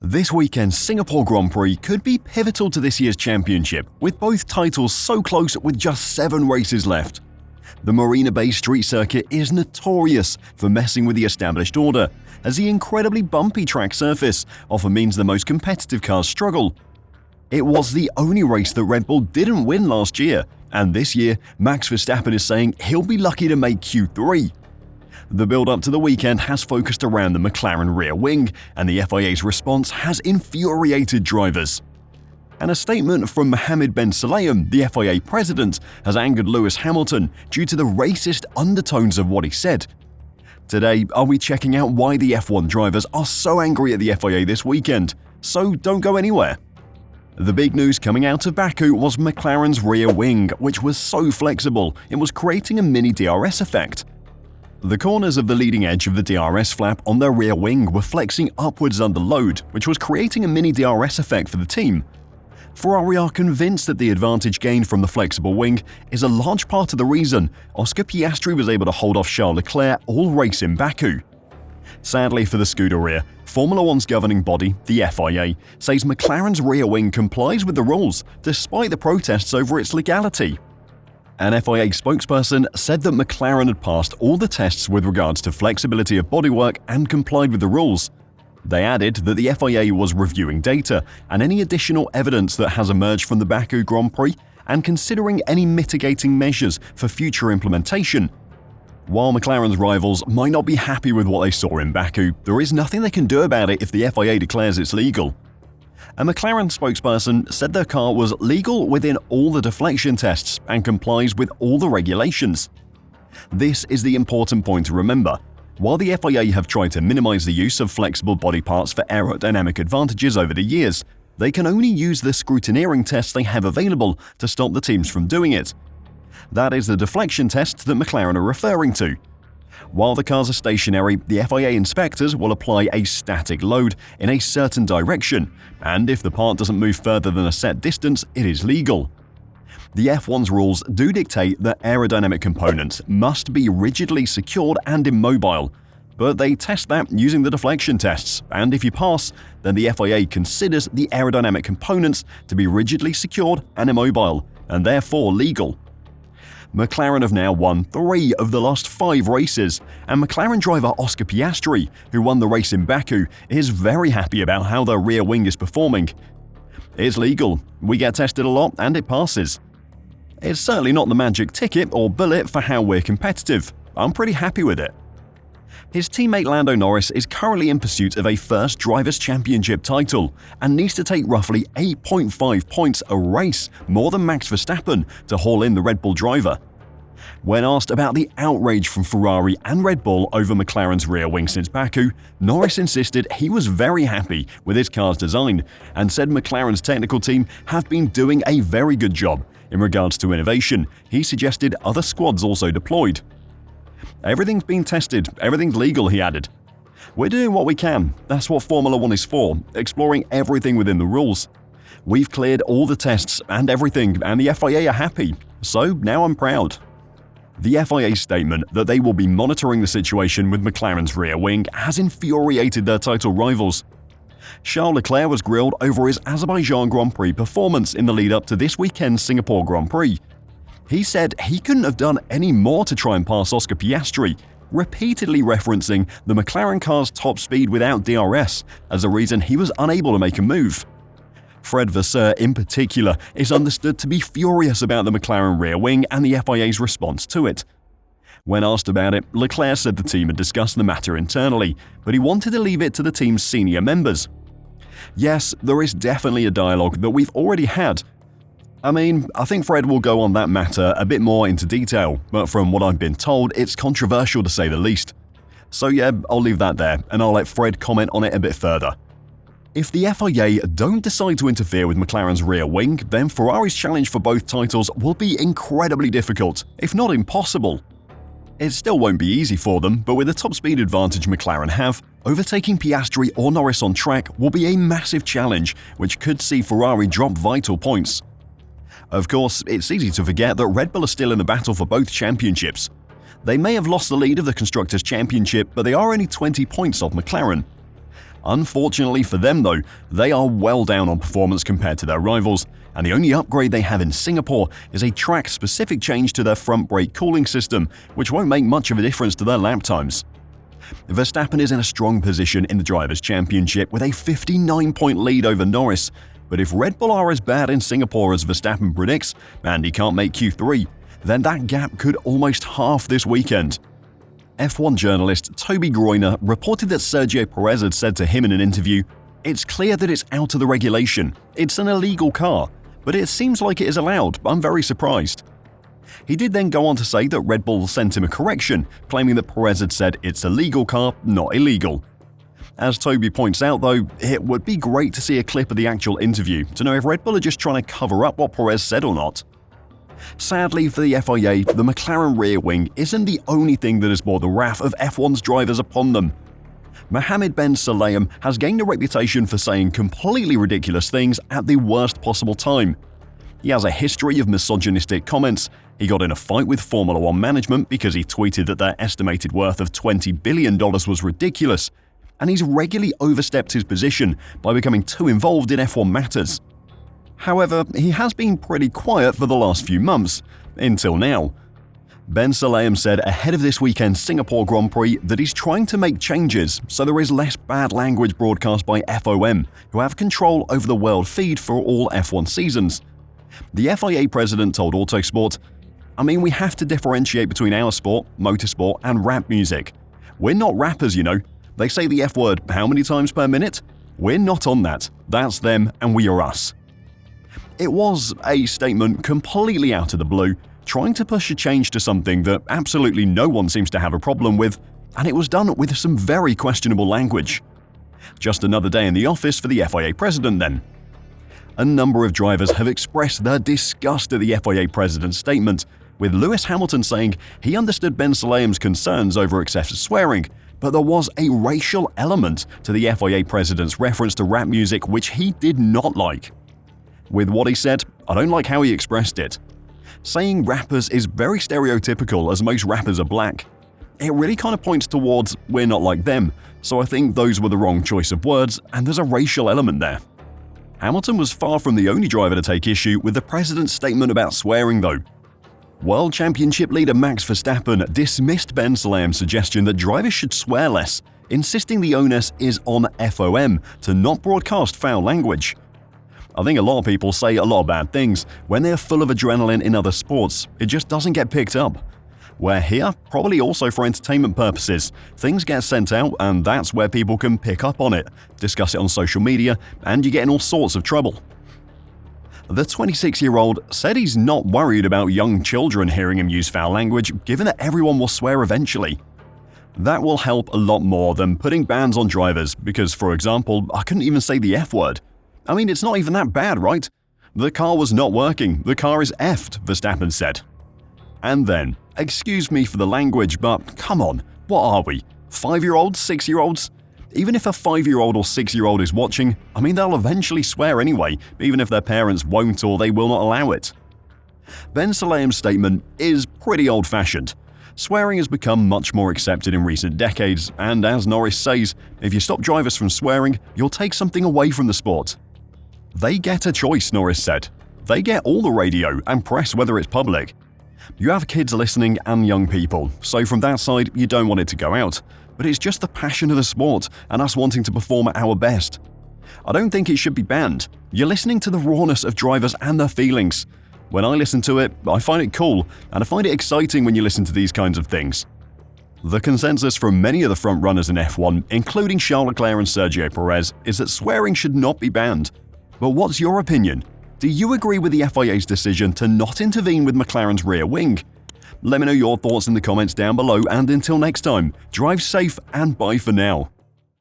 This weekend's Singapore Grand Prix could be pivotal to this year's championship, with both titles so close with just 7 races left. The Marina Bay Street Circuit is notorious for messing with the established order, as the incredibly bumpy track surface often means the most competitive cars struggle. It was the only race that Red Bull didn't win last year, and this year Max Verstappen is saying he'll be lucky to make Q3. The build-up to the weekend has focused around the McLaren rear wing, and the FIA's response has infuriated drivers. And a statement from Mohammed Ben Sulayem, the FIA president, has angered Lewis Hamilton due to the racist undertones of what he said. Today, I'll be checking out why the F1 drivers are so angry at the FIA this weekend, so don't go anywhere. The big news coming out of Baku was McLaren's rear wing, which was so flexible it was creating a mini DRS effect. The corners of the leading edge of the DRS flap on their rear wing were flexing upwards under load, which was creating a mini DRS effect for the team. Ferrari are convinced that the advantage gained from the flexible wing is a large part of the reason Oscar Piastri was able to hold off Charles Leclerc all race in Baku. Sadly for the Scuderia, Formula One's governing body, the FIA, says McLaren's rear wing complies with the rules despite the protests over its legality. An FIA spokesperson said that McLaren had passed all the tests with regards to flexibility of bodywork and complied with the rules. They added that the FIA was reviewing data and any additional evidence that has emerged from the Baku Grand Prix and considering any mitigating measures for future implementation. While McLaren's rivals might not be happy with what they saw in Baku, there is nothing they can do about it if the FIA declares it's legal. A McLaren spokesperson said their car was legal within all the deflection tests and complies with all the regulations. This is the important point to remember. While the FIA have tried to minimize the use of flexible body parts for aerodynamic advantages over the years, they can only use the scrutineering tests they have available to stop the teams from doing it. That is the deflection tests that McLaren are referring to. While the cars are stationary, the FIA inspectors will apply a static load in a certain direction, and if the part doesn't move further than a set distance, it is legal. The F1's rules do dictate that aerodynamic components must be rigidly secured and immobile, but they test that using the deflection tests, and if you pass, then the FIA considers the aerodynamic components to be rigidly secured and immobile, and therefore legal. McLaren have now won 3 of the last 5 races, and McLaren driver Oscar Piastri, who won the race in Baku, is very happy about how their rear wing is performing. It's legal, we get tested a lot and it passes. It's certainly not the magic ticket or bullet for how we're competitive. I'm pretty happy with it. His teammate Lando Norris is currently in pursuit of a first Drivers' Championship title and needs to take roughly 8.5 points a race, more than Max Verstappen, to haul in the Red Bull driver. When asked about the outrage from Ferrari and Red Bull over McLaren's rear wing since Baku, Norris insisted he was very happy with his car's design and said McLaren's technical team have been doing a very good job. In regards to innovation, he suggested other squads also deployed. Everything's been tested, everything's legal, he added. We're doing what we can, that's what Formula One is for, exploring everything within the rules. We've cleared all the tests and everything, and the FIA are happy, so now I'm proud. The FIA's statement that they will be monitoring the situation with McLaren's rear wing has infuriated their title rivals. Charles Leclerc was grilled over his Azerbaijan Grand Prix performance in the lead-up to this weekend's Singapore Grand Prix. He said he couldn't have done any more to try and pass Oscar Piastri, repeatedly referencing the McLaren car's top speed without DRS as the reason he was unable to make a move. Fred Vasseur in particular is understood to be furious about the McLaren rear wing and the FIA's response to it. When asked about it, Leclerc said the team had discussed the matter internally, but he wanted to leave it to the team's senior members. Yes, there is definitely a dialogue that we've already had. I think Fred will go on that matter a bit more into detail, but from what I've been told, it's controversial to say the least. So yeah, I'll leave that there, and I'll let Fred comment on it a bit further. If the FIA don't decide to interfere with McLaren's rear wing, then Ferrari's challenge for both titles will be incredibly difficult, if not impossible. It still won't be easy for them, but with the top speed advantage McLaren have, overtaking Piastri or Norris on track will be a massive challenge, which could see Ferrari drop vital points. Of course, it's easy to forget that Red Bull are still in the battle for both championships. They may have lost the lead of the Constructors' Championship, but they are only 20 points off McLaren. Unfortunately for them though, they are well down on performance compared to their rivals, and the only upgrade they have in Singapore is a track-specific change to their front brake cooling system, which won't make much of a difference to their lap times. Verstappen is in a strong position in the Drivers' Championship with a 59-point lead over Norris, but if Red Bull are as bad in Singapore as Verstappen predicts, and he can't make Q3, then that gap could almost halve this weekend. F1 journalist Toby Groiner reported that Sergio Perez had said to him in an interview, "It's clear that it's out of the regulation. It's an illegal car, but it seems like it is allowed. I'm very surprised." He did then go on to say that Red Bull sent him a correction, claiming that Perez had said it's a legal car, not illegal. As Toby points out though, it would be great to see a clip of the actual interview to know if Red Bull are just trying to cover up what Perez said or not. Sadly for the FIA, the McLaren rear wing isn't the only thing that has brought the wrath of F1's drivers upon them. Mohammed Ben Sulayem has gained a reputation for saying completely ridiculous things at the worst possible time. He has a history of misogynistic comments, he got in a fight with Formula One management because he tweeted that their estimated worth of $20 billion was ridiculous, and he's regularly overstepped his position by becoming too involved in F1 matters. However, he has been pretty quiet for the last few months, until now. Ben Sulayem said ahead of this weekend's Singapore Grand Prix that he's trying to make changes so there is less bad language broadcast by FOM, who have control over the world feed for all F1 seasons. The FIA president told Autosport, we have to differentiate between our sport, motorsport, and rap music. We're not rappers, you know. They say the F word how many times per minute? We're not on that. That's them and we are us." It was a statement completely out of the blue, trying to push a change to something that absolutely no one seems to have a problem with, and it was done with some very questionable language. Just another day in the office for the FIA president then. A number of drivers have expressed their disgust at the FIA president's statement, with Lewis Hamilton saying he understood Ben Sulayem's concerns over excessive swearing, but there was a racial element to the FIA president's reference to rap music which he did not like. With what he said, I don't like how he expressed it. Saying rappers is very stereotypical as most rappers are black. It really kind of points towards we're not like them, so I think those were the wrong choice of words and there's a racial element there. Hamilton was far from the only driver to take issue with the president's statement about swearing though. World Championship leader Max Verstappen dismissed Ben Sulayem's suggestion that drivers should swear less, insisting the onus is on FOM to not broadcast foul language. I think a lot of people say a lot of bad things when they're full of adrenaline in other sports, it just doesn't get picked up. Where here, probably also for entertainment purposes, things get sent out and that's where people can pick up on it, discuss it on social media, and you get in all sorts of trouble. The 26-year-old said he's not worried about young children hearing him use foul language, given that everyone will swear eventually. That will help a lot more than putting bans on drivers because, for example, I couldn't even say the F word. It's not even that bad, right? The car was not working. The car is effed, Verstappen said. And then, excuse me for the language, but come on, what are we? 5-year-olds? 6-year-olds? Even if a 5-year-old or 6-year-old is watching, they'll eventually swear anyway, even if their parents won't or they will not allow it. Ben Sulayem's statement is pretty old-fashioned. Swearing has become much more accepted in recent decades, and as Norris says, if you stop drivers from swearing, you'll take something away from the sport. They get a choice, Norris said. They get all the radio and press whether it's public. You have kids listening and young people, so from that side you don't want it to go out, but it's just the passion of the sport and us wanting to perform at our best. I don't think it should be banned. You're listening to the rawness of drivers and their feelings. When I listen to it, I find it cool, and I find it exciting when you listen to these kinds of things. The consensus from many of the front runners in F1, including Charles Leclerc and Sergio Perez, is that swearing should not be banned. But what's your opinion? Do you agree with the FIA's decision to not intervene with McLaren's rear wing? Let me know your thoughts in the comments down below, and until next time, drive safe and bye for now.